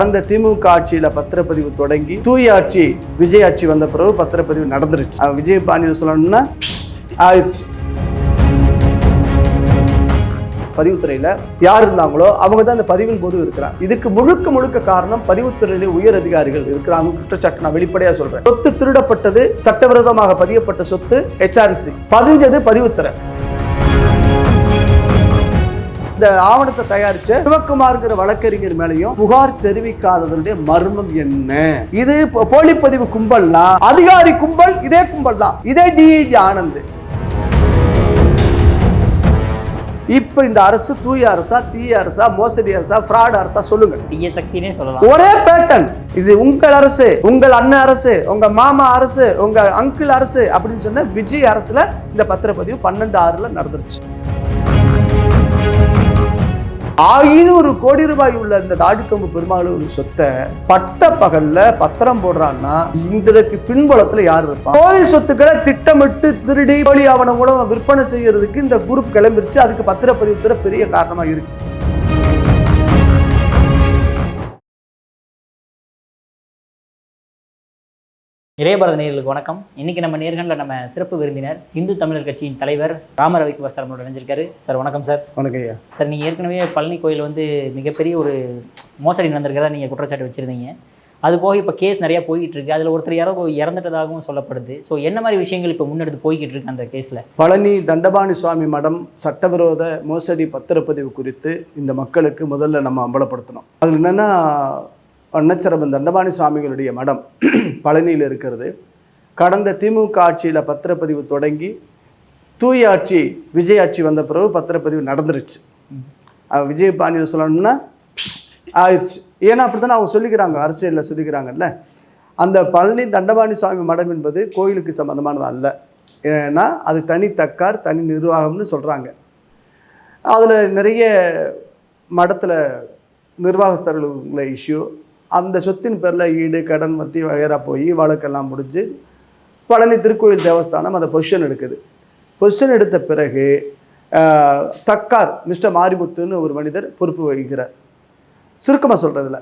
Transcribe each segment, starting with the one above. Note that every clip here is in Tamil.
கடந்த திமுக ஆட்சியில பத்திரப்பதிவு தொடங்கி தூய ஆட்சி விஜய் ஆட்சி வந்த பிறகு பத்திரப்பதிவு நடந்துருச்சு. விஜய் பாணியில் சொல்லணும்னா ஆயிடுச்சு. பதிவுத்துறையில யார் இருந்தாங்களோ அவங்க தான் இந்த பதிவின் போது இருக்கிறாங்க. இதுக்கு முழுக்க முழுக்க காரணம் பதிவுத்துறையிலே உயர் அதிகாரிகள் இருக்கிறாங்க. குற்றச்சாட்டு நான் வெளிப்படையா சொல்றேன். சொத்து திருடப்பட்டது, சட்டவிரோதமாக பதியப்பட்ட சொத்து HRC, பதிஞ்சது பதிவுத்துறை. இந்த ஆவணத்தை தயாரிச்ச சிவக்குமார்ங்கிற வழக்கறிஞர் மேலையும் புகார் தெரிவிக்காததனுடைய மர்மம் என்ன? இது போலிப்பதிவு கும்பல்னா அதிகாரி கும்பல், இதே கும்பல் தான், இதே DIG ஆனந்த். இப்ப இந்த அரசு தூய அரசா, தீய அரசா, மோசடி அரசா, ஃப்ராட் அரசா சொல்லுங்க. தீய சக்தினே சொல்லலாம். ஒரே பேட்டர்ன். இது உங்கள் அரசு, உங்கள் அண்ணன் அரசு, உங்க மாமா அரசு, உங்க அங்கிள் அரசு அப்படின்னு சொன்ன விஜய் அரசுல இந்த பத்திரப்பதிவு 12/6 நடந்துருச்சு. 500 கோடி ரூபாய் உள்ள இந்த தாடிக்கொம்பு பெருமாள் சொத்தை பட்ட பகல்ல பத்திரம் போடுறான்னா இதற்கு பின்புலத்துல யார் இருப்பா? கோயில் சொத்துக்களை திட்டமிட்டு திருடி போலி ஆவணம் மூலம் விற்பனை செய்யறதுக்கு இந்த குரூப் கிளம்பிருச்சு. அதுக்கு பத்திரப்பதிவுத்துறை பெரிய காரணமா இருக்கு. இளையபாரத நேயர்களுக்கு வணக்கம். இன்னைக்கு நம்ம நேர்காணலில் நம்ம சிறப்பு விருந்தினர் இந்து தமிழர் கட்சியின் தலைவர் ராம ரவிக்குமார் சார் நம்மளோட நினைஞ்சிருக்காரு. சார் வணக்கம் சார். வணக்கம் ஐயா. சார், நீங்கள் ஏற்கனவே பழனி கோயில் மிகப்பெரிய ஒரு மோசடி நடந்திருக்கிறதா நீங்கள் குற்றச்சாட்டு வச்சுருந்தீங்க. அது போக இப்போ கேஸ் நிறையா போய்கிட்டு இருக்கு. அதில் ஒருத்தர் யாரோ இறந்துட்டதாகவும் சொல்லப்படுது. ஸோ என்ன மாதிரி விஷயங்கள் இப்போ முன்னெடுத்து போய்கிட்டு இருக்கு அந்த கேஸில்? பழனி தண்டபாணி சுவாமி மடம் சட்டவிரோத மோசடி பத்திரப்பதிவு குறித்து இந்த மக்களுக்கு முதல்ல நம்ம அம்பலப்படுத்தணும். அதில் என்னென்னா, அன்னச்சரபன் தண்டபாணி சுவாமிகளுடைய மடம் பழனியில் இருக்கிறது. கடந்த திமுக ஆட்சியில் பத்திரப்பதிவு தொடங்கி தூய ஆட்சி விஜய் ஆட்சி வந்த பிறகு பத்திரப்பதிவு நடந்துருச்சு. விஜய் பாணியில் சொல்லணும்னா ஆயிடுச்சு. ஏன்னா அப்படி தானே அவங்க சொல்லிக்கிறாங்க, அரசியலில் சொல்லிக்கிறாங்கல்ல. அந்த பழனி தண்டபாணி சுவாமி மடம் என்பது கோயிலுக்கு சம்மந்தமானது அல்ல. ஏன்னா அது தனி தக்கார், தனி நிர்வாகம்னு சொல்கிறாங்க. அதில் நிறைய மடத்தில் நிர்வாகஸ்தர்களுக்குள்ள இஷ்யூ, அந்த சொத்தின் பேரில் ஈடு கடன் வட்டி வகைரா போய் வழக்கெல்லாம் முடிஞ்சு பழனி திருக்கோயில் தேவஸ்தானம் அதை பொசிஷன் எடுக்குது. பொசிஷன் எடுத்த பிறகு தக்கார் மிஸ்டர் மாரிமுத்துன்னு ஒரு மனிதர் பொறுப்பு வகிக்கிறார். சுருக்கமாக சொல்கிறதுல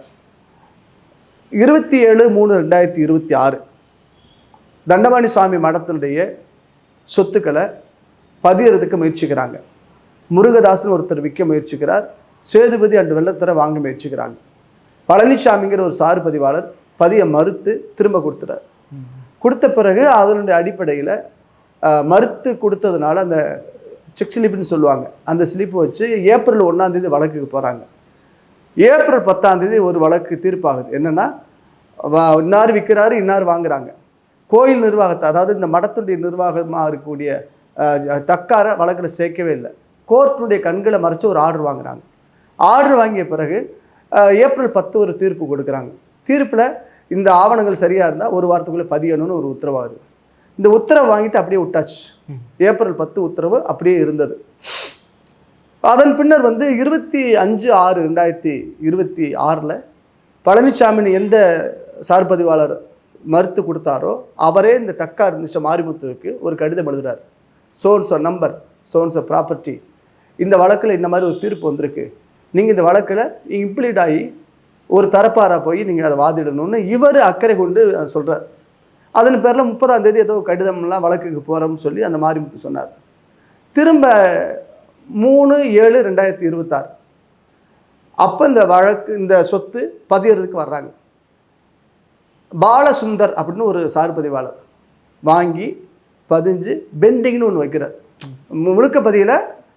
27/3/2026 தண்டபாணி சுவாமி மடத்தினுடைய சொத்துக்களை பதியறதுக்கு முயற்சிக்கிறாங்க. முருகதாசன் ஒருத்தர் விற்க முயற்சிக்கிறார். சேதுபதி அண்டு வெள்ளத்தரை வாங்க முயற்சிக்கிறாங்க. பழனிசாமிங்கிற ஒரு சார் பதிவாளர் பதிய மறுத்து திரும்ப கொடுத்துட்டார். கொடுத்த பிறகு அதனுடைய அடிப்படையில் மறுத்து கொடுத்ததுனால அந்த செக் ஸ்லிப்னு சொல்லுவாங்க, அந்த ஸ்லிப் வச்சு ஏப்ரல் 1 வழக்குக்கு போகிறாங்க. ஏப்ரல் 10 ஒரு வழக்கு தீர்ப்பாகுது. என்னென்னா, இன்னார் விற்கிறாரு, இன்னார் வாங்குறாங்க. கோயில் நிர்வாகத்தை, அதாவது இந்த மடத்துடைய நிர்வாகமாக இருக்கக்கூடிய தக்காரை வழக்கில் சேர்க்கவே இல்லை. கோர்ட்டுடைய கண்களை மறைச்சு ஒரு ஆர்டர் வாங்குறாங்க. ஆர்டர் வாங்கிய பிறகு ஏப்ரல் 10 ஒரு தீர்ப்பு கொடுக்குறாங்க. தீர்ப்பில் இந்த ஆவணங்கள் சரியாக இருந்தால் 1 வாரத்துக்குள்ளே பதியணும்னு ஒரு உத்தரவாகுது. இந்த உத்தரவு வாங்கிட்டு அப்படியே விட்டாச்சு. ஏப்ரல் 10 உத்தரவு அப்படியே இருந்தது. அதன் பின்னர் 25/6/2026 பழனிசாமின்னு எந்த சார் பதிவாளர் மறுத்து கொடுத்தாரோ அவரே இந்த தக்கார் மிஸ்டர் மாரிமுத்துவுக்கு ஒரு கடிதம் எழுதுகிறார். சோன்ஸோ நம்பர், சோன்ஸோ ப்ராப்பர்ட்டி, இந்த வழக்கில் இந்த மாதிரி ஒரு தீர்ப்பு வந்திருக்கு, நீங்கள் இந்த வழக்கில் இம்ப்ளீட் ஆகி ஒரு தரப்பாராக போய் நீங்கள் அதை வாதிடணும்னு இவர் அக்கறை கொண்டு சொல்கிறார். அதன் பேரில் 30 ஏதோ கடிதம்லாம் வழக்குக்கு போகிறோம்னு சொல்லி அந்த மாரிமுத்து சொன்னார். திரும்ப 3/7/2026 அப்போ இந்த வழக்கு, இந்த சொத்து பதியறதுக்கு வர்றாங்க. பாலசுந்தர் அப்படின்னு ஒரு சார் பதிவாளர் வாங்கி பதிஞ்சு பெண்டிங்னு ஒன்று வைக்கிறார். முழுக்க பதியில்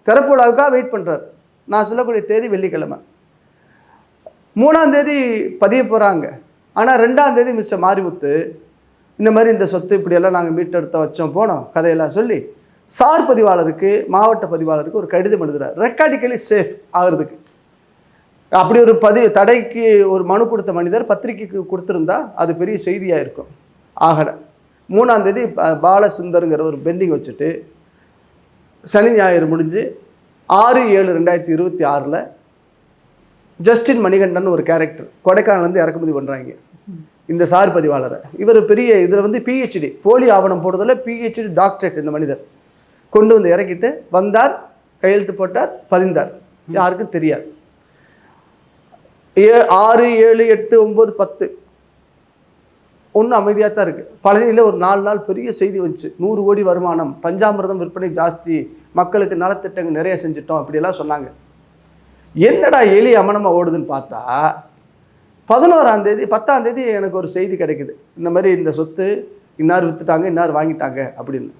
திறப்புலாவுக்காக வெயிட் பண்ணுறார். நான் சொல்லக்கூடிய தேதி வெள்ளிக்கிழமை. 3 பதிய போகிறாங்க. ஆனால் 2 மிஸ்டர் மாரிமுத்து இந்த மாதிரி இந்த சொத்து இப்படியெல்லாம் நாங்கள் மீட்டெடுத்த வச்சோம் போனோம் கதையெல்லாம் சொல்லி சார் பதிவாளருக்கு, மாவட்ட பதிவாளருக்கு ஒரு கடிதம் எழுதுகிறார், ரெக்கார்டிக்கலி சேஃப் ஆகிறதுக்கு. அப்படி ஒரு தடைக்கு ஒரு மனு கொடுத்த மனிதர் பத்திரிக்கைக்கு கொடுத்துருந்தா அது பெரிய செய்தியாக இருக்கும். ஆகலை. 3 பாலசுந்தருங்கிற ஒரு பெண்டிங் வச்சுட்டு சனி ஞாயிறு முடிஞ்சு 6/7/2026 ஜஸ்டின் மணிகண்டன் ஒரு கேரக்டர் கொடைக்கானலேருந்து இறக்குமதி பண்ணுறாங்க இந்த சார் பதிவாளரை. இவர் பெரிய இதில் PhD, போலி ஆவணம் போடுறதில் PhD டாக்டரேட் இந்த மனிதர் கொண்டு வந்து இறக்கிட்டு வந்தார், கையெழுத்து போட்டார், பதிந்தார். யாருக்கும் தெரியாது. 6, 7, 8, 9, 10 ஒன்றும் அமைதியாக தான் இருக்குது. பழனியில் ஒரு 4 நாள் பெரிய செய்தி வந்துச்சு, 100 கோடி வருமானம், பஞ்சாமிர்தம் விற்பனை ஜாஸ்தி, மக்களுக்கு நலத்திட்டங்கள் நிறைய செஞ்சுட்டோம் அப்படியெல்லாம் சொன்னாங்க. என்னடா எலி அமனமாக ஓடுதுன்னு பார்த்தா 11ஆம் தேதி 10ஆம் தேதி எனக்கு ஒரு செய்தி கிடைக்குது, இந்த மாதிரி இந்த சொத்து இன்னார் விற்றுட்டாங்க, இன்னார் வாங்கிட்டாங்க அப்படின்னு.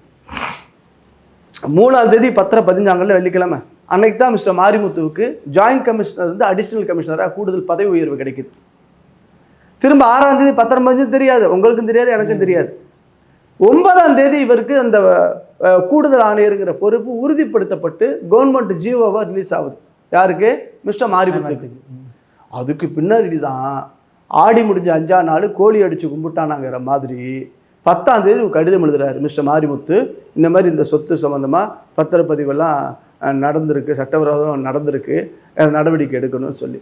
3ஆம் தேதி பத்திரம் பதிஞ்சாங்கல்ல, வெள்ளிக்கிழமை, அன்னைக்கு தான் மிஸ்டர் மாரிமுத்துவுக்கு ஜாயின்ட் கமிஷனர் இருந்து அடிஷ்னல் கமிஷனராக கூடுதல் பதவி உயர்வு கிடைக்குது. திரும்ப 6ஆம் தேதி பத்திரம் பதிஞ்சு தெரியாது, உங்களுக்கும் தெரியாது, எனக்கும் தெரியாது. 9ஆம் தேதி இவருக்கு அந்த கூடுதல் ஆணையருங்கிற பொறுப்பு உறுதிப்படுத்தப்பட்டு கவர்மெண்ட் ஜியோவாக ரிலீஸ் ஆகுது. யாருக்கு? மிஸ்டர் மாரிமுத்துக்கு. அதுக்கு பின்னாடி தான் ஆடி முடிஞ்ச 5ஆம் நாள் கோழி அடித்து கும்பிட்டானாங்கிற மாதிரி 10ஆம் தேதி கடிதம் எழுதுறாரு மிஸ்டர் மாரிமுத்து, இந்த மாதிரி இந்த சொத்து சம்மந்தமாக பத்திரப்பதிவெல்லாம் நடந்திருக்கு, சட்டவிரோதம் நடந்திருக்கு, நடவடிக்கை எடுக்கணும்னு சொல்லி.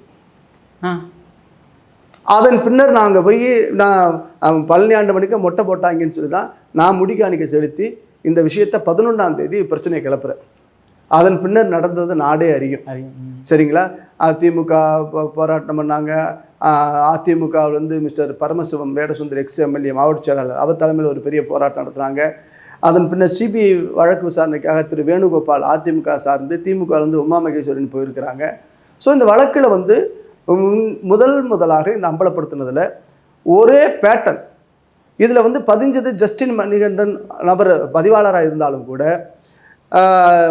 அதன் பின்னர் நாங்கள் போய் நான் பழனி ஆண்டவனுக்கு மொட்டை போட்டாங்கன்னு சொல்லி தான் நான் முடிக்காணிக்கை செலுத்தி இந்த விஷயத்தை 11ஆம் தேதி பிரச்சனையை கிளப்புறேன். அதன் பின்னர் நடந்தது நாடே அறியும். சரிங்களா? அதிமுக போராட்டம் பண்ணாங்க. அதிமுகவில் மிஸ்டர் பரமசிவம் வேடசுந்தர் எக்ஸ்-எம்எல்ஏ மாவட்ட செயலாளர், அவர் தலைமையில் ஒரு பெரிய போராட்டம் நடத்துகிறாங்க. அதன் பின்னர் சிபிஐ வழக்கு விசாரணைக்காக திரு வேணுகோபால் அதிமுக சார்ந்து, திமுகவிலேருந்து உமா மகேஸ்வரன் போயிருக்கிறாங்க. ஸோ இந்த வழக்கில் முதலாக இந்த அம்பலப்படுத்தினதில் ஒரே பேட்டர்ன். இதில் பதிஞ்சது ஜஸ்டின் மணிகண்டன் நபர் பதிவாளராக இருந்தாலும் கூட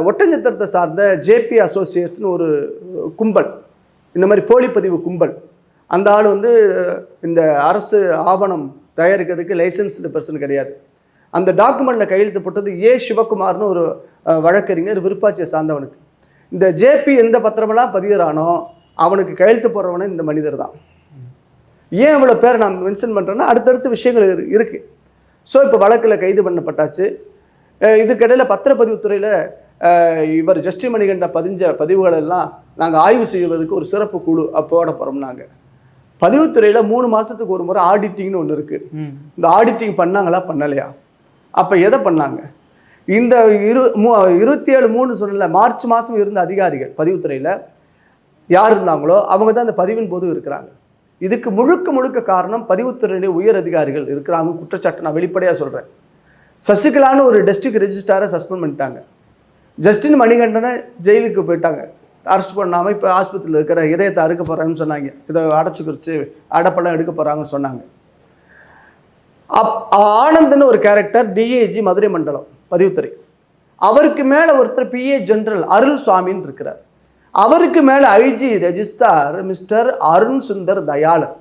ஒட்டஞ்சத்திரத்தை சார்ந்த ஜேபி அசோசியேட்ஸ்னு ஒரு கும்பல், இந்த மாதிரி போலிப்பதிவு கும்பல், அந்த ஆள் இந்த அரசு ஆவணம் தயாரிக்கிறதுக்கு லைசன்ஸ்டு பர்சன் கிடையாது. அந்த டாக்குமெண்ட்டில் கையெழுத்து போட்டது சிவகுமார்னு ஒரு வழக்கறிஞர், விருப்பாட்சியை சார்ந்தவனுக்கு. இந்த ஜேபி எந்த பத்திரமெல்லாம் பதிகிறானோ அவனுக்கு கையெழுத்து போடுறவனே இந்த மனிதர் தான். ஏன் இவ்வளோ பேரை நான் மென்ஷன் பண்ணுறேன்னா அடுத்தடுத்த விஷயங்கள் இருக்குது. ஸோ இப்போ வழக்கில் கைது பண்ணப்பட்டாச்சு. இதுக்கிடையில் பத்திரப்பதிவுத்துறையில் இவர் ஜஸ்டின் மணிகண்ட பதிஞ்ச பதிவுகளெல்லாம் நாங்கள் ஆய்வு செய்வதற்கு ஒரு சிறப்பு குழு போட போகிறோம். நாங்கள் பதிவுத்துறையில் 3 மாதத்துக்கு ஒரு முறை ஆடிட்டிங்னு ஒன்று இருக்குது. இந்த ஆடிட்டிங் பண்ணாங்களா பண்ணலையா? அப்போ எதை பண்ணாங்க? இந்த 27/3 சொன்னல மார்ச் மாதம் இருந்த அதிகாரிகள் பதிவுத்துறையில் யார் இருந்தாங்களோ அவங்க தான் அந்த பதிவின் போது இருக்கிறாங்க. இதுக்கு முழுக்க காரணம் பதிவுத்துறையுடைய உயர் அதிகாரிகள் இருக்கிறாங்க. குற்றச்சாட்டு நான் வெளிப்படையாக சொல்கிறேன். சசிகலான்னு ஒரு டிஸ்ட்ரிக்ட் ரெஜிஸ்ட்ராரை சஸ்பெண்ட் பண்ணிட்டாங்க. ஜஸ்டின் மணிகண்டனை ஜெயிலுக்கு போயிட்டாங்க, அரெஸ்ட் பண்ணாமல். இப்போ ஆஸ்பத்திரியில் இருக்கிற இதயத்தை அறுக்க போகிறாங்கன்னு சொன்னாங்க, இதை அடைச்சி குறித்து அடைப்பெல்லாம் எடுக்க போகிறாங்கன்னு சொன்னாங்க. ஆனந்த்னு ஒரு கேரக்டர் டிஏஜி மதுரை மண்டலம் பதிவுத்துறை, அவருக்கு மேலே ஒருத்தர் பிஏ ஜெனரல் அருள் சுவாமின்னு இருக்கிறார். அவருக்கு மேலே IG registrar mister Arun Sundar Dayalan.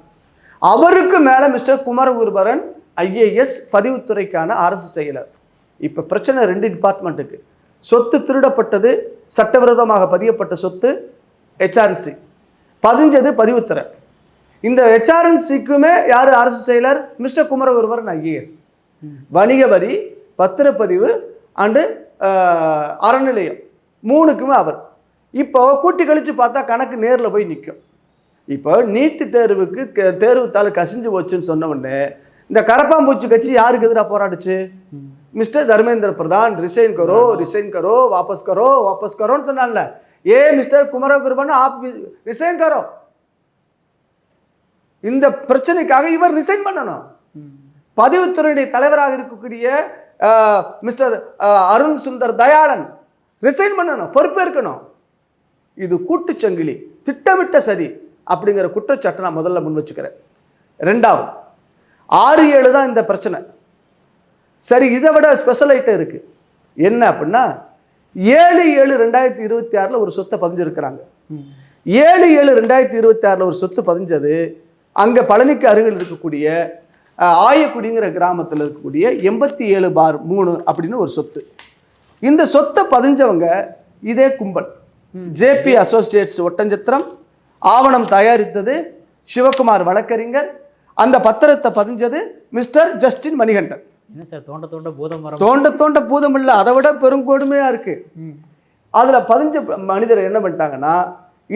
அவருக்கு மேலே மிஸ்டர் குமரகுருபரன் ஐஏஎஸ் பதிவுத்துறைக்கான அரசு செயலர். இப்போ பிரச்சனை 2 டிபார்ட்மெண்ட்டுக்கு. சொத்து திருடப்பட்டது, சட்டவிரோதமாக பதியப்பட்ட சொத்து ஹெச்ஆர்என்சி, பதிஞ்சது பதிவுத்துறை. இந்த ஹெச்ஆர்என்சிக்குமே யார் அரசு செயலர்? Mister Kumaragurubaran IAS. வணிக வரி, பத்திரப்பதிவு அண்டு அறநிலையம் 3க்குமே அவர். இப்போ கூட்டி கழித்து பார்த்தா கணக்கு நேரில் போய் நிற்கும். இப்போ நீட்டு தேர்வுக்கு தேர்வுத்தாள் கசிஞ்சு போச்சுன்னு சொன்ன உடனே இந்த கரப்பாம்பூச்சி கட்சி யாருக்கு எதிராக போராடுச்சு? மிஸ்டர் தர்மேந்திர பிரதான் ரிசைன் கரோ வாபஸ் கரோன்னு சொன்னால. மிஸ்டர் குமரகுருபரன் ஆப் ரிசைன் கரோ. இந்த பிரச்சனைக்காக இவர் ரிசைன் பண்ணணும். பதிவுத்துறையுடைய தலைவராக இருக்கக்கூடிய மிஸ்டர் அருண் சுந்தர் தயாளன் ரிசைன் பண்ணணும், பொறுப்பேற்கணும். இது கூட்டுச்சங்கிலி, திட்டமிட்ட சதி அப்படிங்கிற குற்றச்சாட்டை நான் முதல்ல முன் வச்சுக்கிறேன். 2வது 6/7 தான் இந்த பிரச்சனை. சரி, இதை விட ஸ்பெஷல் ஐட்டம் இருக்குது. என்ன அப்படின்னா 7/7/2026 ஒரு சொத்தை பதிஞ்சிருக்கிறாங்க. 7/7/2026 ஒரு சொத்து பதிஞ்சது அங்கே பழனிக்கு அருகில் இருக்கக்கூடிய ஆயக்குடிங்கிற கிராமத்தில் இருக்கக்கூடிய 87/3 அப்படின்னு ஒரு சொத்து. இந்த சொத்தை பதிஞ்சவங்க இதே கும்பல், ஜேபி அசோசியேட்ஸ் ஒட்டஞ்சத்திரம். ஆவணம் தயாரித்தது சிவகுமார் வழக்கறிஞர். அந்த பத்திரத்தை பதிஞ்சது மிஸ்டர் ஜஸ்டின் மணிகண்டன். என்ன சார் தோண்ட பூதம் இல்லை, அதை விட பெருங்கொடுமையாக இருக்குது. அதில் பதிஞ்ச மனிதர் என்ன பண்ணிட்டாங்கன்னா,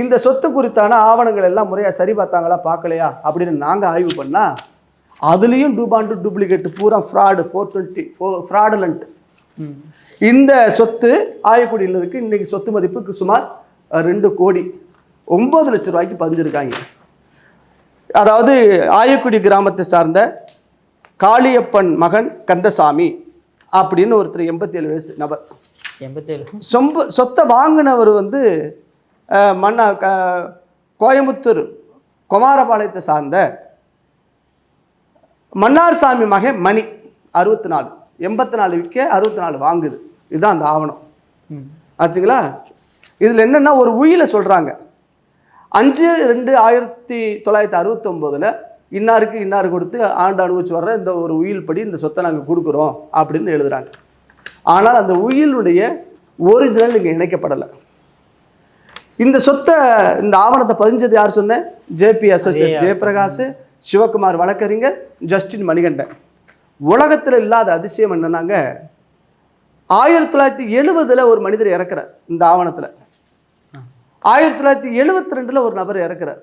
இந்த சொத்து குறித்தான ஆவணங்கள் எல்லாம் முறையாக சரி பார்த்தாங்களா பார்க்கலையா அப்படின்னு நாங்கள் ஆய்வு பண்ணால் அதுலேயும் டூப்ளிகேட் பூரா ஃப்ராடு, 420 ஃப்ராடுலண்ட். இந்த சொத்து ஆயக்குடியில் இருக்குது. இன்றைக்கி சொத்து மதிப்புக்கு சுமார் 2 கோடி 9 லட்சம் ரூபாய்க்கு பதிஞ்சிருக்காங்க. அதாவது ஆயக்குடி கிராமத்தை சார்ந்த காளியப்பன் மகன் கந்தசாமி அப்படின்னு ஒருத்தர் 87 வயசு நபர். 87 சொத்தை வாங்கினவர் வந்து கோயம்புத்தூர் குமாரபாளையத்தை சார்ந்த மன்னார்சாமி மகன் மணி 64. 84 விற்க 64 வாங்குது. இதுதான் அந்த ஆவணம் ஆச்சுங்களா. இதில் என்னென்னா ஒரு உயிலை சொல்கிறாங்க. 5/2/1969 இன்னாருக்கு இன்னாரு கொடுத்து ஆண்டு அனுபவிச்சு வர்ற இந்த ஒரு உயில் படி இந்த சொத்தை நாங்கள் கொடுக்குறோம் அப்படின்னு எழுதுகிறாங்க. ஆனால் அந்த உயிலுடைய ஒரிஜினல் இங்கே இணைக்கப்படலை. இந்த சொத்தை இந்த ஆவணத்தை பதிஞ்சது யார் சொன்னேன்? ஜேபி அசோசியேட் ஜெயபிரகாஷ், சிவகுமார் வழக்கறிஞர், ஜஸ்டின் மணிகண்டன். உலகத்தில் இல்லாத அதிசயம் என்னன்னாங்க, 1970 ஒரு மனிதர் இறக்குறார் இந்த ஆவணத்தில். 1972 ஒரு நபர் இறக்குறார்.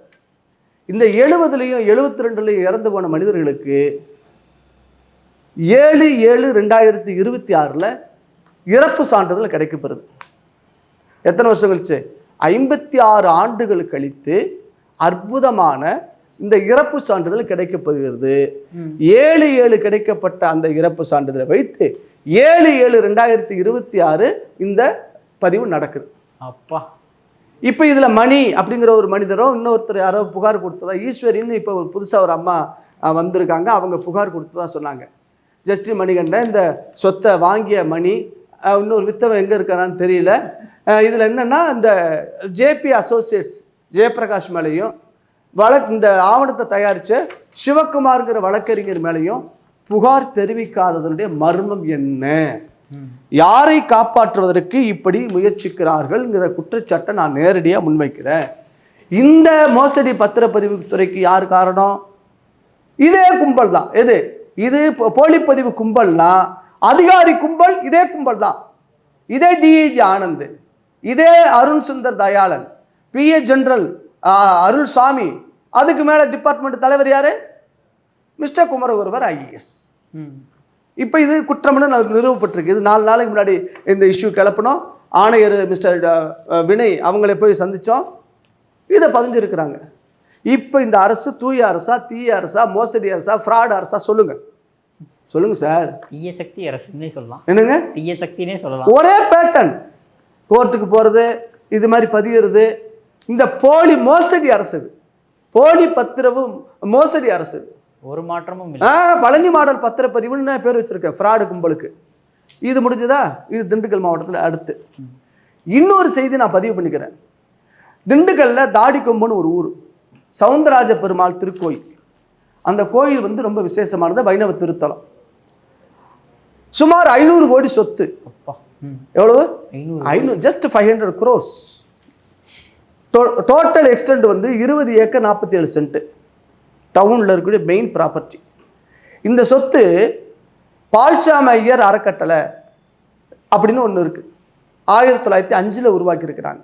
இந்த 70லையும் 72லையும் இறந்து போன மனிதர்களுக்கு 7/7/2026 இறப்பு சான்றிதழ் கிடைக்கப்பெறுது. எத்தனை வருஷம் கழிச்சு? 56 ஆண்டுகள் கழித்து அற்புதமான இந்த இறப்பு சான்றிதழ் கிடைக்கப்படுகிறது. 7/7 கிடைக்கப்பட்ட அந்த இறப்பு சான்றிதழை வைத்து 7/7/2026 இந்த பதிவு நடக்குது. அப்பா, இப்போ இதில் மணி அப்படிங்கிற ஒரு மனிதரோ இன்னொருத்தர் யாரோ புகார் கொடுத்ததா, ஈஸ்வரின்னு இப்போ ஒரு புதுசாக ஒரு அம்மா வந்திருக்காங்க, அவங்க புகார் கொடுத்ததா சொன்னாங்க. ஜஸ்டின் மணிகண்டன் இந்த சொத்தை வாங்கிய மணி, இன்னொரு வித்தவன் எங்கே இருக்காரான்னு தெரியல. இதில் என்னென்னா இந்த ஜேபி அசோசியேட்ஸ் ஜெயபிரகாஷ் மேலேயும் இந்த ஆவணத்தை தயாரித்த சிவகுமார்ங்கிற வழக்கறிஞர் மேலேயும் புகார் தெரிவிக்காததனுடைய மர்மம் என்ன? யாரை காப்பாற்றுவதற்கு இப்படி முயற்சிக்கிறார்கள்ங்கிற குற்றச்சாட்டை நான் நேரடியாக முன்வைக்கிறேன். இந்த மோசடி பத்திரப்பதிவு துறைக்கு யார் காரணம்? இதே கும்பல் தான். இது போலிப்பதிவு கும்பல்னா அதிகாரி கும்பல் இதே கும்பல் தான். இதே டிஐஜி ஆனந்த், இதே அருண் சுந்தர் தயாளன், PA ஜெனரல் அருள் சாமி, அதுக்கு மேலே டிபார்ட்மெண்ட் தலைவர் யார்? Mister Kumaraguruvar IAS. இப்போ இது குற்றம்னு நிறுவப்பட்டிருக்கு. இது 4 நாளைக்கு முன்னாடி இந்த இஷ்யூ கிளப்பினோம். ஆணையர் மிஸ்டர் வினய் அவங்கள போய் சந்தித்தோம். இதை பதிஞ்சிருக்கிறாங்க. இப்போ இந்த அரசு தூய அரசா, தீய அரசா, மோசடி அரசா, ஃப்ராட் அரசா? சொல்லுங்கள் சார். தீய சக்தி அரசுன்னே சொல்லலாம். என்னங்க? தீய சக்தினே சொல்லலாம். ஒரே பேட்டர்ன், கோர்ட்டுக்கு போகிறது, இது மாதிரி பதிகிறது. இந்த போலி மோசடி அரசு, போலி பத்திரவு மோசடி அரசு. ஒரு மாற்றமும் இல்லை. பழனி மாடல் பத்திரப்பதிவுன்னு பேர் வச்சிருக்கேன் ஃப்ராடு கும்பலுக்கு. இது முடிஞ்சதா? இது திண்டுக்கல் மாவட்டத்தில். அடுத்து இன்னொரு செய்தி நான் பதிவு பண்ணிக்கிறேன். திண்டுக்கல்லில் தாடிக்கொம்புன்னு ஒரு ஊர், சவுந்தரராஜ பெருமாள் திருக்கோயில். அந்த கோயில் வந்து ரொம்ப விசேஷமானது, வைணவ திருத்தலம். சுமார் 500 கோடி சொத்து. எவ்வளவு? 500, ஜஸ்ட் 500 crores. டோட்டல் எக்ஸ்டென்ட் வந்து 20 ஏக்கர் 47 சென்ட். டவுனில் இருக்கக்கூடிய மெயின் ப்ராப்பர்ட்டி. இந்த சொத்து பால்சாமி ஐயர் அறக்கட்டளை அப்படின்னு ஒன்று இருக்குது. 1905 உருவாக்கியிருக்கிறாங்க.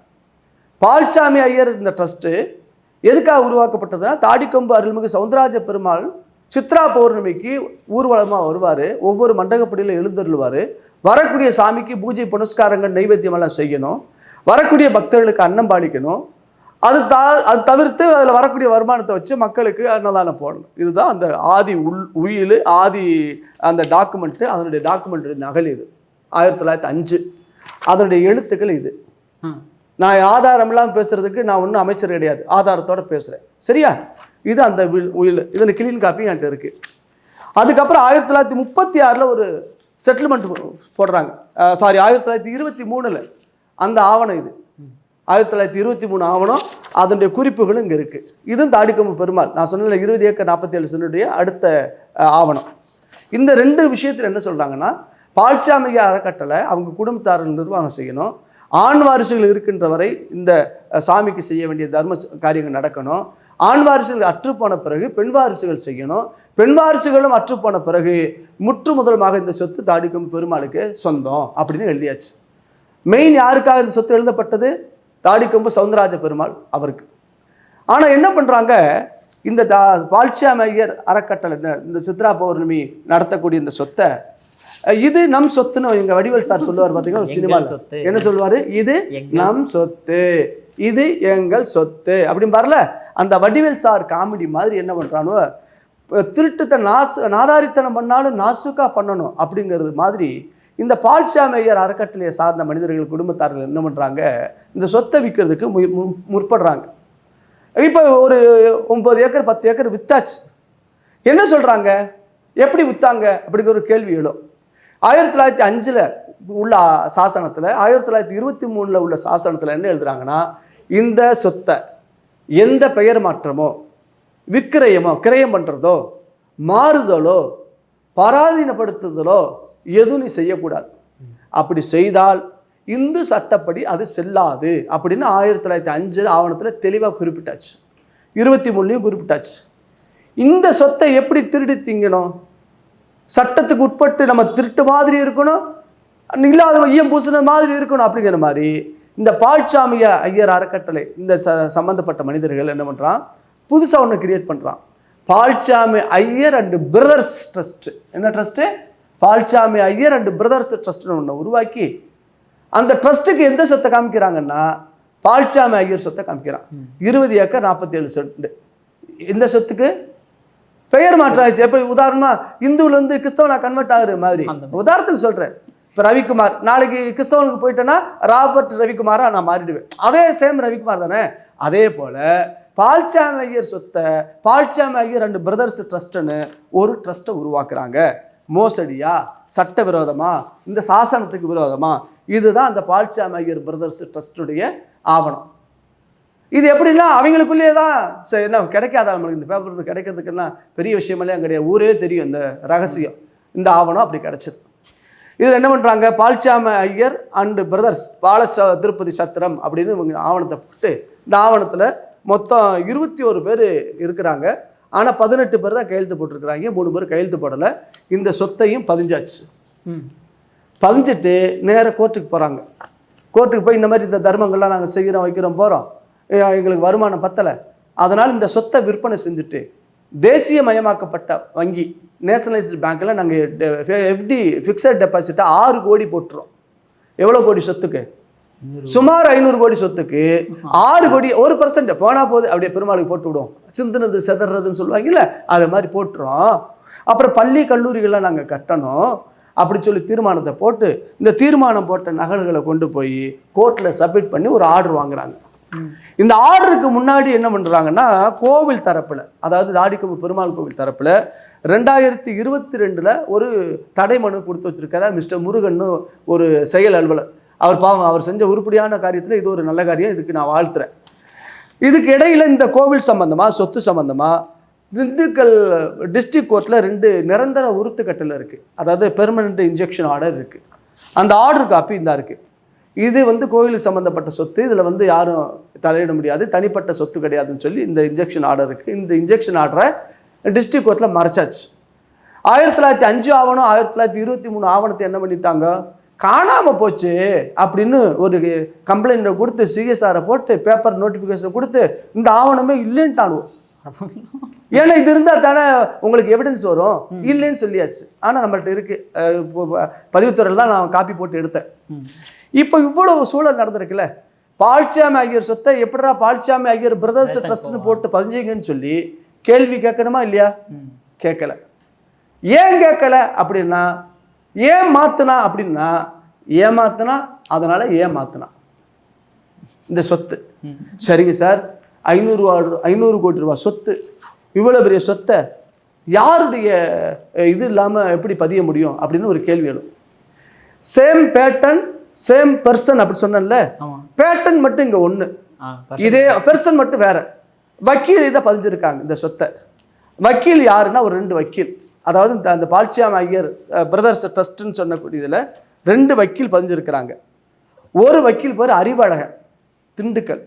பால்சாமி ஐயர் இந்த ட்ரஸ்ட்டு எதுக்காக உருவாக்கப்பட்டதுன்னா, தாடிக்கொம்பு அருள்மிகு சவுந்தரராஜ பெருமாள் சித்ரா பௌர்ணமிக்கு ஊர்வலமாக வருவார். ஒவ்வொரு மண்டகப்படியில் எழுந்தருள்வார். வரக்கூடிய சாமிக்கு பூஜை புனஸ்காரங்கள் நைவேத்தியமெல்லாம் செய்யணும். வரக்கூடிய பக்தர்களுக்கு அன்னம் பாலிக்கணும். அது தவிர்த்து அதில் வரக்கூடிய வருமானத்தை வச்சு மக்களுக்கு அன்னதானம் போடணும். இதுதான் அந்த ஆதி உயில், ஆதி அந்த டாக்குமெண்ட்டு. அதனுடைய டாக்குமெண்ட் நகல் இது 1905. அதனுடைய எழுத்துக்கள் இது. நான் ஆதாரம் இல்லாமல் பேசுகிறதுக்கு நான் ஒன்றும் அமைச்சர் கிடையாது, ஆதாரத்தோடு பேசுகிறேன். சரியா? இது அந்த உயில். இதில் கிளீன் காப்பி என்கிட்ட இருக்குது. அதுக்கப்புறம் 1936 ஒரு செட்டில்மெண்ட் போடுறாங்க. 1923 அந்த ஆவணம் இது. 1923 ஆவணம். அதனுடைய குறிப்புகளும் இங்கே இருக்குது. இதுவும் தாடிக்கொம்பு பெருமாள் நான் சொன்ன 20 ஏக்கர் 47 சென்னுடைய அடுத்த ஆவணம். இந்த 2 விஷயத்தில் என்ன சொல்கிறாங்கன்னா, பால்சாமி அறக்கட்டளை அவங்க குடும்பத்தார்கள் நிர்வாகம் செய்யணும். ஆண் வாரிசுகள் இருக்கின்ற வரை இந்த சாமிக்கு செய்ய வேண்டிய தர்ம காரியங்கள் நடக்கணும். ஆண் வாரிசுகள் அற்றுப்போன பிறகு பெண் வாரிசுகள் செய்யணும். பெண் வாரிசுகளும் அற்றுப்போன பிறகு முற்று முதலமாக இந்த சொத்து தாடிக்கொம்பு பெருமாளுக்கு சொந்தம் அப்படின்னு எழுதியாச்சு. மெயின் யாருக்காக இந்த சொத்து எழுதப்பட்டது? தாடிக்கொம்பு சவுந்தரராஜ பெருமாள் அவருக்கு. ஆனால் என்ன பண்ணுறாங்க, இந்த பால்சாமி ஐயர் அறக்கட்டளை இந்த சித்ரா பௌர்ணமி நடத்தக்கூடிய இந்த சொத்தை இது நம் சொத்துன்னு எங்க வடிவேல் சார் சொல்லுவார் பார்த்தீங்கன்னா ஒரு சினிமாவில் என்ன சொல்லுவாரு, இது நம் சொத்து, இது எங்கள் சொத்து அப்படின்னு பாருல. அந்த வடிவேல் சார் காமெடி மாதிரி என்ன பண்றானோ, திருட்டுத்த நாதாரித்தனம் பண்ணாலும் நாசுக்கா பண்ணணும் அப்படிங்கிறது மாதிரி இந்த பால்சாமி ஐயர் அறக்கட்டளையை சார்ந்த மனிதர்கள் குடும்பத்தார்கள் என்ன பண்ணுறாங்க, இந்த சொத்தை விற்கிறதுக்கு முற்படுறாங்க. இப்போ ஒரு 9 ஏக்கர் 10 ஏக்கர் வித்தாச்சு. என்ன சொல்கிறாங்க, எப்படி விற்றாங்க அப்படிங்கிற ஒரு கேள்வி எழும். 1905 உள்ள சாசனத்தில் 1923 உள்ள சாசனத்தில் என்ன எழுதுறாங்கன்னா, இந்த சொத்தை எந்த பெயர் மாற்றமோ விக்கிரயமோ கிரயம் பண்ணுறதோ மாறுதலோ பராதீனப்படுத்துதலோ எதுவும் நீ செய்யக்கூடாது. அப்படி செய்தால் இந்து சட்டப்படி அது செல்லாது அப்படின்னு 1905 ஆவணத்தில் தெளிவாக குறிப்பிட்டாச்சு. 23 குறிப்பிட்டாச்சு. இந்த சொத்தை எப்படி திருடி திங்கணும், சட்டத்துக்கு உட்பட்டு நம்ம திருட்டு மாதிரி இருக்கணும், இல்லாத ஈயம் பூசின மாதிரி இருக்கணும். அப்படிங்கிற மாதிரி இந்த பால்சாமி ஐயர் அறக்கட்டளை இந்த சம்பந்தப்பட்ட மனிதர்கள் என்ன பண்ணுறான், புதுசாக ஒன்று கிரியேட் பண்ணுறான். Balsamy Iyer and brothers trust. என்ன trust, Balsamy Iyer and brothers ட்ரஸ்ட்னு ஒன்று உருவாக்கி அந்த ட்ரஸ்ட்டுக்கு எந்த சொத்தை காமிக்கிறாங்கன்னா பால்சாமி ஐயர் சொத்தை காமிக்கிறான். 20 ஏக்கர் 47 சென்ட். இந்த சொத்துக்கு பெயர் மாற்றம் ஆயிடுச்சு. எப்படி உதாரணமாக இந்துவிலேருந்து கிறிஸ்தவனா கன்வெர்ட் ஆகுற மாதிரி உதாரணத்துக்கு சொல்கிறேன். இப்போ ரவிக்குமார் நாளைக்கு கிறிஸ்தவனுக்கு போயிட்டேன்னா ராபர்ட் ரவிக்குமாராக நான் மாறிடுவேன். அதே சேம் ரவிக்குமார் தானே. அதே போல் பால்சாமி ஐயர் சொத்தை பால்சாமி ஐயர் அண்ட் பிரதர்ஸ் ட்ரஸ்ட்டுன்னு ஒரு ட்ரஸ்ட்டை உருவாக்குறாங்க. மோசடியா, சட்டவிரோதமா, இந்த சாசனத்துக்கு விரோதமா, இதுதான் அந்த பால்சாமி ஐயர் பிரதர்ஸ் ட்ரஸ்டுடைய ஆவணம். இது எப்படின்னா அவங்களுக்குள்ளேயே தான் என்ன கிடைக்காதா, நம்மளுக்கு இந்த பேப்பர் கிடைக்கிறதுக்குன்னா பெரிய விஷயமெல்லாம் கிடையாது, ஊரே தெரியும் இந்த ரகசியம். இந்த ஆவணம் அப்படி கிடைச்சது. இதில் என்ன பண்ணுறாங்க, பால்சாமி ஐயர் அண்டு பிரதர்ஸ் திருப்பதி சத்திரம் அப்படின்னு இவங்க ஆவணத்தை போட்டு, இந்த ஆவணத்தில் மொத்தம் 21 பேர் இருக்கிறாங்க. ஆனால் 18 பேர் தான் கையெழுத்து போட்டிருக்கிறாங்க, 3 பேர் கையெழுத்து போடலை. இந்த சொத்தையும் பதிஞ்சாச்சு. பதிஞ்சிட்டு நேராக கோர்ட்டுக்கு போகிறாங்க. கோர்ட்டுக்கு போய் இந்த மாதிரி இந்த தர்மங்கள்லாம் நாங்கள் செய்கிறோம் வைக்கிறோம் போகிறோம், எங்களுக்கு வருமானம் பத்தலை, அதனால் இந்த சொத்தை விற்பனை செஞ்சுட்டு தேசியமயமாக்கப்பட்ட வங்கி நேஷனலைஸ்டு பேங்க்கில் நாங்கள் எஃப்டி ஃபிக்ஸட் டெபாசிட்டை 6 கோடி போட்டுறோம். எவ்வளோ கோடி சொத்துக்கு, சுமார் 500 கோடி சொத்துக்கு 6 கோடி 1% போனால் போது அப்படியே பெருமாளுக்கு போட்டு விடுவோம், சிந்துனது செதறதுன்னு சொல்லுவாங்கல்ல, அது மாதிரி போட்டுறோம். அப்புறம் பள்ளி கல்லூரிகள்லாம் நாங்கள் கட்டணும் அப்படி சொல்லி தீர்மானத்தை போட்டு இந்த தீர்மானம் போட்ட நகல்களை கொண்டு போய் கோர்ட்டில் சப்மிட் பண்ணி ஒரு ஆர்டர் வாங்குறாங்க. இந்த ஆர்டருக்கு முன்னாடி என்ன பண்ணுறாங்கன்னா, கோவில் தரப்பில், அதாவது தாடிக்கும்பு பெருமாள் கோவில் தரப்பில் 2022 ஒரு தடை மனு கொடுத்து வச்சிருக்காரு மிஸ்டர் முருகன்னு ஒரு செயல் அலுவலர். அவர் பாவம், அவர் செஞ்ச உருப்படியான காரியத்தில் இது ஒரு நல்ல காரியம், இதுக்கு நான் வாழ்த்துறேன். இதுக்கு இடையில் இந்த கோவில் சம்பந்தமாக சொத்து சம்பந்தமாக திண்டுக்கல் டிஸ்ட்ரிக்ட் கோர்ட்டில் 2 நிரந்தர உறுத்து கட்டளை இருக்குது, அதாவது பெர்மனண்ட் இன்ஜெக்ஷன் ஆர்டர் இருக்குது. அந்த ஆர்டர் காப்பி இந்த இருக்குது. இது கோவிலுக்கு சம்மந்தப்பட்ட சொத்து, இதில் யாரும் தலையிட முடியாது, தனிப்பட்ட சொத்து கிடையாதுன்னு சொல்லி இந்த இன்ஜெக்ஷன் ஆர்டர் இருக்குது. இந்த இன்ஜெக்ஷன் ஆர்டரை டிஸ்ட்ரிக்ட் கோர்ட்டில் மறைச்சாச்சு. 1905 ஆவணம் 1923 ஆவணத்தை என்ன பண்ணிட்டாங்க, காணாமல் போச்சு அப்படின்னு ஒரு கம்ப்ளைண்ட்டை கொடுத்து சிஎஸ்ஆரை போட்டு பேப்பர் நோட்டிஃபிகேஷன் கொடுத்து இந்த ஆவணமே இல்லைன்ட்டானுவோம். ஏன்னா இது இருந்தால் தானே உங்களுக்கு எவிடன்ஸ் வரும், இல்லைன்னு சொல்லியாச்சு. ஆனால் நம்மள்ட்ட இருக்குது, பதிவுத்துறையில் தான் நான் காப்பி போட்டு எடுத்தேன். இப்போ இவ்வளவு சூழல் நடந்திருக்குல்ல, பால்சாமி ஐயர் சொத்தை எப்படிடா பால்சாமி ஐயர் பிரதர்ஸ் ட்ரஸ்ட்னு போட்டு பதிஞ்சிங்கன்னு சொல்லி கேள்வி கேட்கணுமா இல்லையா? கேட்கல. ஏன் கேட்கல அப்படின்னா, ஏன் மாற்றினா அப்படின்னா, ஏமாத்தினா அதனால் ஏமாத்தினா இந்த சொத்து. சரிங்க சார், 500 கோடி ரூபா சொத்து, இவ்வளோ பெரிய சொத்தை யாருடைய இது இல்லாமல் எப்படி பதிய முடியும் அப்படின்னு ஒரு கேள்வி எழும். சேம் பேட்டன் சேம் பர்சன் அப்படி சொன்னேன்ல, பேட்டன் மட்டும் இங்கே ஒன்று, இதே பர்சன் மட்டும் வேற. வக்கீல் இதை பதிஞ்சிருக்காங்க இந்த சொத்தை. வக்கீல் யாருன்னா ஒரு 2 வக்கீல், அதாவது அந்த பால்சாமி ஐயர் பிரதர்ஸ் ட்ரஸ்ட்னு சொன்னக்கூடியதில் 2 வக்கீல் பதிஞ்சிருக்கிறாங்க. ஒரு வக்கீல் பேர் அறிவழகன் திண்டுக்கல்,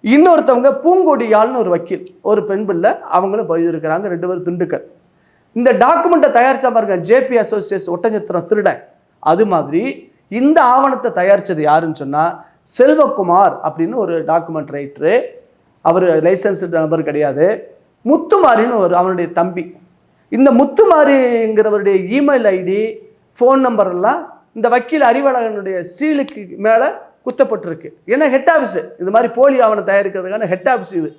இன்னொருத்தவங்க பூங்கொடியாள்னு ஒரு வக்கீல், ஒரு பெண் பிள்ளை, அவங்களும் பதிஞ்சிருக்கிறாங்க, 2 பேர் திண்டுக்கல். இந்த டாக்குமெண்ட்டை தயாரிச்சா பாருங்க, ஜேபி அசோசியேட்ஸ் ஒட்டஞ்சத்திரம் திருடன். அது மாதிரி இந்த ஆவணத்தை தயாரித்தது யாருன்னு சொன்னால் செல்வகுமார் அப்படின்னு ஒரு டாக்குமெண்ட் ரைட்டரு. அவர் லைசன்ஸ்டு நபர் கிடையாது. முத்துமாரின்னு ஒரு அவனுடைய தம்பி. இந்த முத்துமாரிங்கிறவருடைய இமெயில் ஐடி ஃபோன் நம்பர் எல்லாம் இந்த வக்கீல் அறிவழகனுடைய சீலுக்கு மேலே குத்தப்பட்டிருக்கு. ஏன்னா ஹெட் ஆஃபீஸு இது மாதிரி போலி ஆவணம் தயாரிக்கிறதுக்கான ஹெட் ஆஃபீஸ் இது.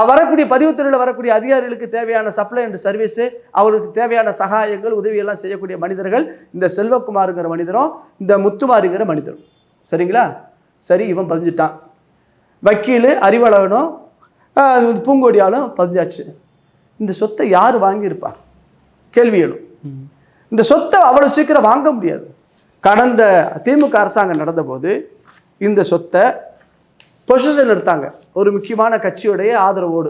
வரக்கூடிய பதிவுத்துறையில் வரக்கூடிய அதிகாரிகளுக்கு தேவையான சப்ளை அண்ட் சர்வீஸு, அவருக்கு தேவையான சகாயங்கள் உதவியெல்லாம் செய்யக்கூடிய மனிதர்கள் இந்த செல்வகுமாருங்கிற மனிதரும் இந்த முத்துமாரிங்கிற மனிதரும். சரிங்களா? சரி, இவன் பதிஞ்சிட்டான். வக்கீல் அறிவழகனும் பூங்கோடியாலும் பதிஞ்சாச்சு. இந்த சொத்தை யார் வாங்கியிருப்பா? கேள்வி எழும். இந்த சொத்தை அவ்வளோ சீக்கிரம் வாங்க முடியாது. கடந்த திமுக அரசாங்கம் நடந்தபோது இந்த சொத்தை பொசிஷன் எடுத்தாங்க ஒரு முக்கியமான கட்சியுடைய ஆதரவோடு.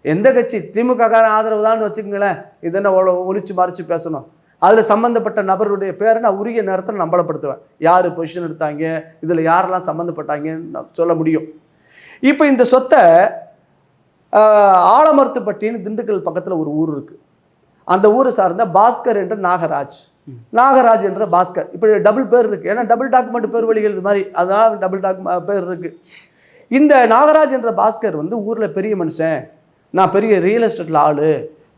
எந்த கட்சி? திமுக ஆதரவு தான் வச்சுக்கோங்களேன். இது என்ன ஒழிச்சு மறைச்சு பேசணும்? அதில் சம்மந்தப்பட்ட நபருடைய பேரை நான் உரிய நேரத்தில் நம்பலப்படுத்துவேன். யார் பொசிஷன் எடுத்தாங்க, இதில் யாரெல்லாம் சம்மந்தப்பட்டாங்கன்னு சொல்ல முடியும். இப்போ இந்த சொத்தை ஆலமரத்துப்பட்டின்னு திண்டுக்கல் பக்கத்தில் ஒரு ஊர் இருக்குது. அந்த ஊரை சார்ந்த பாஸ்கர் என்ற நாகராஜ் என்ற பாஸ்கர். இப்படி டபுள் பேர் இருக்குது. ஏன்னா டபுள் டாக்குமெண்ட் பேர் வழிகள் இது மாதிரி, அதனால் டபுள் பேர் இருக்குது. இந்த நாகராஜ் என்ற பாஸ்கர் வந்து ஊரில் பெரிய மனுஷன், நான் பெரிய ரியல் எஸ்டேட்டில் ஆள்,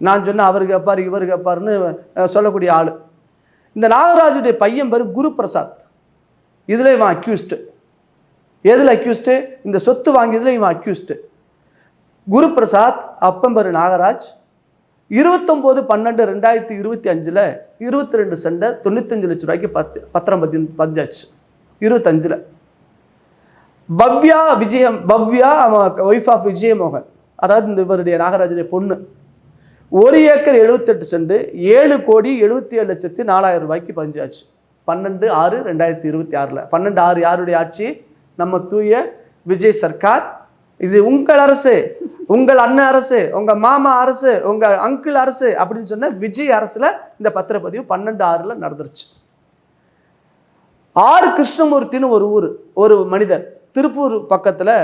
நான் சொன்ன அவர் கேட்பார் இவர் கேட்பார்னு சொல்லக்கூடிய ஆள். இந்த நாகராஜுடைய பையன் பேர் குரு பிரசாத். இதில் இவன் அக்யூஸ்டு. எதில் அக்யூஸ்டு? இந்த சொத்து வாங்கியதில் இவன் அக்யூஸ்டு. குரு பிரசாத் அப்பம்பர் நாகராஜ் 29/12/2025 22 சென்டர் 95 லட்ச ரூபாய்க்கு பத்திரம் பதிஞ்சாச்சு. 25. பவ்யா ஒய்ஃப் ஆஃப் விஜயமோகன், அதாவது இந்த இவருடைய நாகராஜுடைய பொண்ணு, 1 ஏக்கர் 78 சென்ட் 7,77,04,000 ரூபாய்க்கு பதிஞ்சாச்சு. 12/6/2026. 12/6 யாருடைய ஆட்சி? நம்ம தூய விஜய் சர்க்கார். இது உங்கள் அரசு, உங்கள் அண்ணன் அரசு, உங்கள் மாமா அரசு, உங்கள் அங்கிள் அரசு அப்படின்னு சொன்ன விஜய் அரசில் இந்த பத்திரப்பதிவு 12/6 நடந்துருச்சு. ஆர் கிருஷ்ணமூர்த்தின்னு ஒரு ஊர், ஒரு மனிதர், திருப்பூர் பக்கத்தில்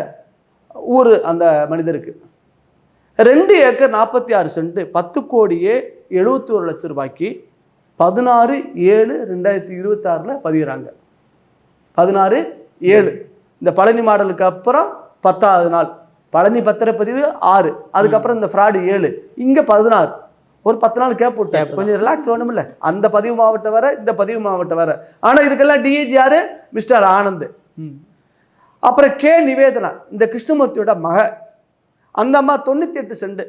ஊர். அந்த மனிதருக்கு 2 ஏக்கர் 46 சென்ட் 10,71 லட்ச ரூபாய்க்கு 16/7/2026 பதிகிறாங்க. 16/7. இந்த பழனி மாடலுக்கு அப்புறம் 10வது நாள் பழனி பத்திரப்பதிவு 6, அதுக்கப்புறம் இந்த ஃப்ராடு 7, இங்கே 16. ஒரு 10 நாள் கேப் விட்டாச்சு, கொஞ்சம் ரிலாக்ஸ் வேணுமில்ல. அந்த பதிவு மாவட்டம் வேற, இந்த பதிவு மாவட்டம் வேற. ஆனால் இதுக்கெல்லாம் டிஏஜி யாரு? மிஸ்டர் ஆனந்த். அப்புறம் கே நிவேதனா, இந்த கிருஷ்ணமூர்த்தியோட மக. அந்த அம்மா 98 சென்ட்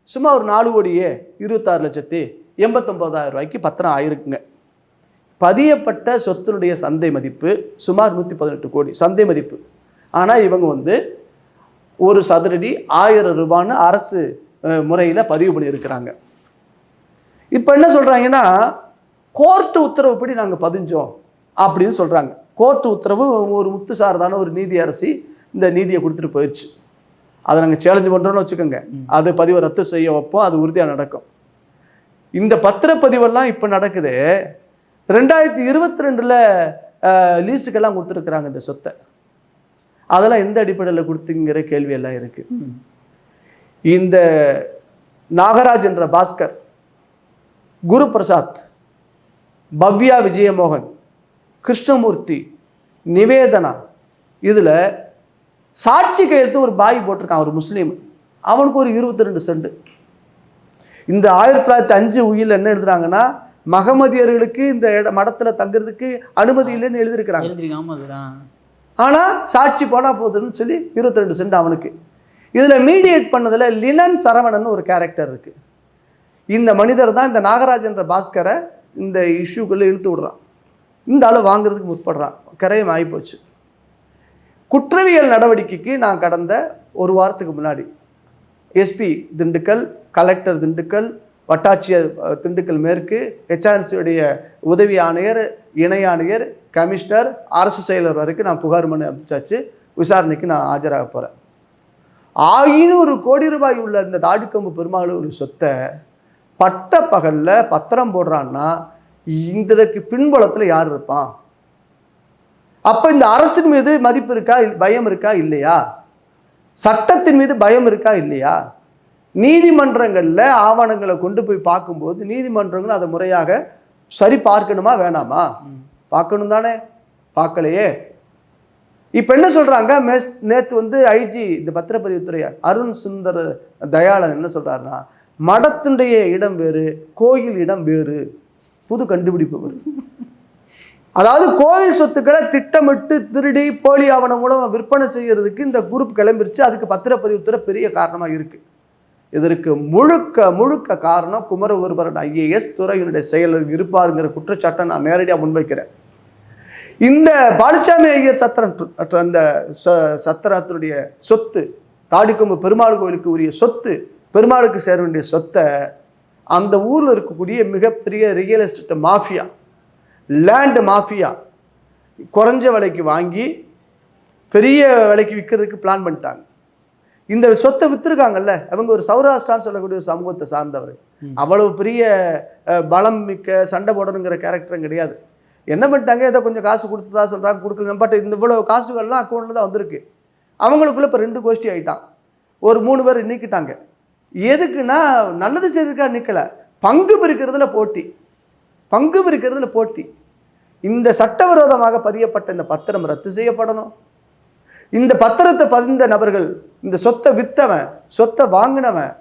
சும்மா ஒரு 4,26,89,000 ரூபாய்க்கு பத்திரம் ஆயிருக்குங்க. பதியப்பட்ட சொத்தினுடைய சந்தை மதிப்பு சுமார் 118 கோடி சந்தை மதிப்பு. ஆனால் இவங்க வந்து ஒரு சதுரடி 1000 ரூபான்னு அரசு முறையில் பதிவு பண்ணியிருக்கிறாங்க. இப்போ என்ன சொல்கிறாங்கன்னா, கோர்ட்டு உத்தரவுப்படி நாங்கள் பதிஞ்சோம் அப்படின்னு சொல்கிறாங்க. கோர்ட்டு உத்தரவு ஒரு முத்துசாரதான ஒரு நீதி அரசி இந்த நீதியை கொடுத்துட்டு போயிடுச்சு. அதை நாங்கள் சேலஞ்சு பண்ணுறோன்னு வச்சுக்கோங்க, அது பதிவை ரத்து செய்ய வைப்போம், அது உறுதியாக நடக்கும். இந்த பத்திரப்பதிவெல்லாம் இப்போ நடக்குது. 2022 லீஸுக்கெல்லாம் கொடுத்துருக்குறாங்க இந்த சொத்தை. அதெல்லாம் எந்த அடிப்படையில் கொடுத்துங்கிற கேள்வியெல்லாம் இருக்குது. இந்த நாகராஜ் என்ற பாஸ்கர், குரு பிரசாத், பவ்யா விஜயமோகன், கிருஷ்ணமூர்த்தி, நிவேதனா, இதில் சாட்சி கையெழுத்து ஒரு பாய் போட்டிருக்கான், ஒரு முஸ்லீம். அவனுக்கு ஒரு 22 சென்ட். இந்த 1905 உயில் என்ன எழுதுறாங்கன்னா, மகமதியர்களுக்கு இந்த மடத்தில் தங்குறதுக்கு அனுமதி இல்லைன்னு எழுதியிருக்கிறாங்க. ஆனால் சாட்சி போனால் போதுன்னு சொல்லி 22 சென்ட் அவனுக்கு. இதில் மீடியேட் பண்ணதில் லினன் சரவணன் ஒரு கேரக்டர் இருக்குது. இந்த மனிதர் தான் இந்த நாகராஜ் என்ற பாஸ்கரை இந்த இஷ்யூக்குள்ளே இழுத்து விடுறான். இந்த ஆள் வாங்குறதுக்கு முற்படுறான். கரையம் ஆகிப்போச்சு. குற்றவியல் நடவடிக்கைக்கு நான் கடந்த ஒரு வாரத்துக்கு முன்னாடி எஸ்பி திண்டுக்கல், கலெக்டர் திண்டுக்கல், வட்டாட்சியர் திண்டுக்கல் மேற்கு, ஹெச்ஆர்சியுடைய உதவி ஆணையர், இணை ஆணையர், கமிஷனர், அரசு செயலர் வரைக்கும் நான் புகார் மனு அனுப்பிச்சாச்சு. விசாரணைக்கு நான் ஆஜராக போகிறேன். 500 கோடி ரூபாய் உள்ள இந்த தாடிக்கொம்பு பெருமாள் ஒரு சொத்தை பட்ட பகலில் பத்திரம் போடுறான்னா இதற்கு பின்புலத்தில் யார் இருப்பான்? அப்போ இந்த அரசின் மீது மதிப்பு இருக்கா, பயம் இருக்கா இல்லையா? சட்டத்தின் மீது பயம் இருக்கா இல்லையா? நீதிமன்றங்களில் ஆவணங்களை கொண்டு போய் பார்க்கும்போது நீதிமன்றங்கள் அதை முறையாக சரி பார்க்கணுமா வேணாமா? பார்க்கணும் தானே, பார்க்கலையே. இப்போ என்ன சொல்கிறாங்க, நேற்று வந்து ஐஜி இந்த பத்திரப்பதிவுத்துறை அருண் சுந்தர் தயாளன் என்ன சொல்கிறாருன்னா, மடத்தினுடைய இடம் வேறு, கோயில் இடம் வேறு. புது கண்டுபிடிப்பு வருது. அதாவது கோவில் சொத்துக்களை திட்டமிட்டு திருடி போலி ஆவணம் மூலம் விற்பனை செய்யறதுக்கு இந்த குரூப் கிளம்பிருச்சு. அதுக்கு பத்திரப்பதிவுத்துறை பெரிய காரணமாக இருக்குது. இதற்கு முழுக்க காரணம் குமரகுருபரன் IAS துறையினுடைய செயலர் இருப்பாருங்கிற குற்றச்சாட்டை நான் நேரடியாக முன்வைக்கிறேன். இந்த பாலுசாமி ஐயர் சத்திரம், அந்த சத்திரத்தினுடைய சொத்து, தாடிக்கொம்பு பெருமாள் கோயிலுக்கு உரிய சொத்து, பெருமாளுக்கு சேர வேண்டிய சொத்தை அந்த ஊரில் இருக்கக்கூடிய மிகப்பெரிய real estate mafia, land mafia குறைஞ்ச விலைக்கு வாங்கி பெரிய விலைக்கு விற்கிறதுக்கு பிளான் பண்ணிட்டாங்க. இந்த சொத்தை விற்றுருக்காங்கல்ல, அவங்க ஒரு சௌராஷ்டிரான்னு சொல்லக்கூடிய ஒரு சமூகத்தை சார்ந்தவர். அவ்வளவு பெரிய பலம் மிக்க சண்டை போடணுங்கிற கேரக்டரும் கிடையாது. என்ன பண்ணிட்டாங்க, ஏதோ கொஞ்சம் காசு கொடுத்ததா சொல்கிறாங்க, கொடுக்கல. பட் இந்த இவ்வளோ காசுகள்லாம் அக்கௌண்ட்டில் தான் வந்திருக்கு. அவங்களுக்குள்ளே இப்போ 2 கோஷ்டி ஆகிட்டான். ஒரு 3 பேர் நீக்கிட்டாங்க. எதுக்குன்னா நல்லது செய்யறதுக்காக நிற்கலை, பங்கு பிரிக்கிறதுல போட்டி. இந்த சட்டவிரோதமாக பதியப்பட்ட இந்த பத்திரம் ரத்து செய்யப்படணும். இந்த பத்திரத்தை பதிந்த நபர்கள், இந்த சொத்தை விற்றவன், சொத்தை வாங்கினவன்,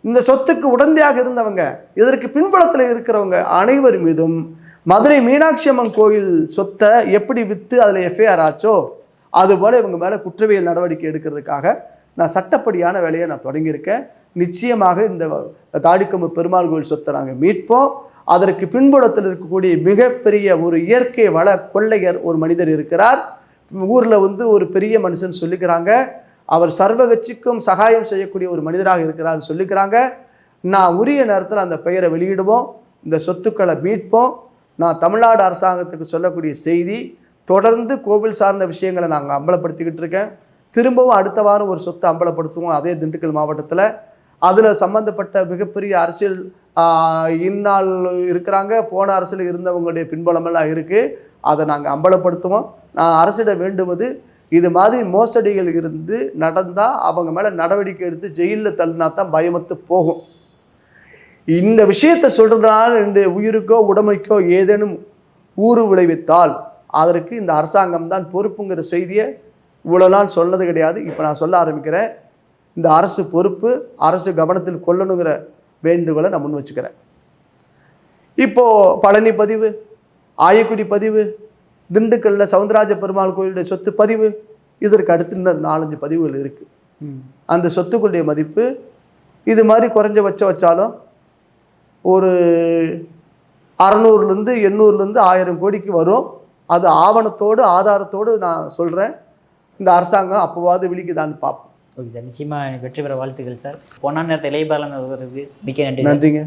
இந்த சொத்துக்கு உடந்தையாக இருந்தவங்க, இதற்கு பின்புலத்தில் இருக்கிறவங்க அனைவர் மீதும் மதுரை மீனாட்சி அம்மன் கோயில் சொத்தை எப்படி விற்று அதில் FIR ஆச்சோ அதுபோல் இவங்க மேலே குற்றவியல் நடவடிக்கை எடுக்கிறதுக்காக நான் சட்டப்படியான வேலையை நான் தொடங்கியிருக்கேன். நிச்சயமாக இந்த தாடிக்கொம்பு பெருமாள் கோயில் சொத்தை நாங்கள் மீட்போம். அதற்கு பின்புலத்தில் இருக்கக்கூடிய மிகப்பெரிய ஒரு இயற்கை வள கொள்ளையர் ஒரு மனிதர் இருக்கிறார். ஊரில் ஒரு பெரிய மனுஷன் சொல்லிக்கிறாங்க. அவர் சர்வ கட்சிக்கும் சகாயம் செய்யக்கூடிய ஒரு மனிதராக இருக்கிறார்னு சொல்லிக்கிறாங்க. நான் உரிய நேரத்தில் அந்த பெயரை வெளியிடுவோம், இந்த சொத்துக்களை மீட்போம். நான் தமிழ்நாடு அரசாங்கத்துக்கு சொல்லக்கூடிய செய்தி, தொடர்ந்து கோவில் சார்ந்த விஷயங்களை நாங்கள் அம்பலப்படுத்திக்கிட்டு இருக்கேன். திரும்பவும் அடுத்த வாரம் ஒரு சொத்தை அம்பலப்படுத்துவோம், அதே திண்டுக்கல் மாவட்டத்தில். அதில் சம்மந்தப்பட்ட மிகப்பெரிய அரசியல் இந்நாள் இருக்கிறாங்க, போன அரசியல் இருந்தவங்களுடைய பின்புலமெல்லாம் இருக்குது. அதை நாங்கள் அம்பலப்படுத்துவோம். நான் அரசிடம் வேண்டுவது, இது மாதிரி மோசடிகள் இருந்து நடந்தால் அவங்க மேலே நடவடிக்கை எடுத்து ஜெயிலில் தள்ளினா தான் பயமத்து போகும். இந்த விஷயத்தை சொல்கிறதுனால 2 உயிருக்கோ உடைமைக்கோ ஏதேனும் ஊறு விளைவித்தால் அதற்கு இந்த அரசாங்கம் தான் பொறுப்புங்கிற செய்தியை இவ்வளோ நாள் சொன்னது கிடையாது. இப்போ நான் சொல்ல ஆரம்பிக்கிறேன். இந்த அரசு பொறுப்பு, அரசு கவனத்தில் கொள்ளணுங்கிற வேண்டுகோளை நான் முன் வச்சுக்கிறேன். இப்போது பழனி பதிவு, ஆயக்குடி பதிவு, திண்டுக்கல்லில் சவுந்தரராஜ பெருமாள் கோயிலுடைய சொத்து பதிவு, இதற்கு அடுத்து இன்னும் 4-5 பதிவுகள் இருக்குது. அந்த சொத்துக்களுடைய மதிப்பு இது மாதிரி குறைஞ்சபட்சம் வச்சாலும் ஒரு 600லேருந்து 800லேருந்து 1000 கோடிக்கு வரும். அது ஆவணத்தோடு ஆதாரத்தோடு நான் சொல்கிறேன். இந்த அரசாங்கம் அப்போவாது விழிக்குதான்னு பார்ப்போம். ஓகே சார், நிச்சயமாக வெற்றி பெற வாழ்த்துக்கள் சார். பொன்னான நேரத்தை இளையபாலன் அவர்களுக்கு மிக்க நன்றி. நன்றிங்க.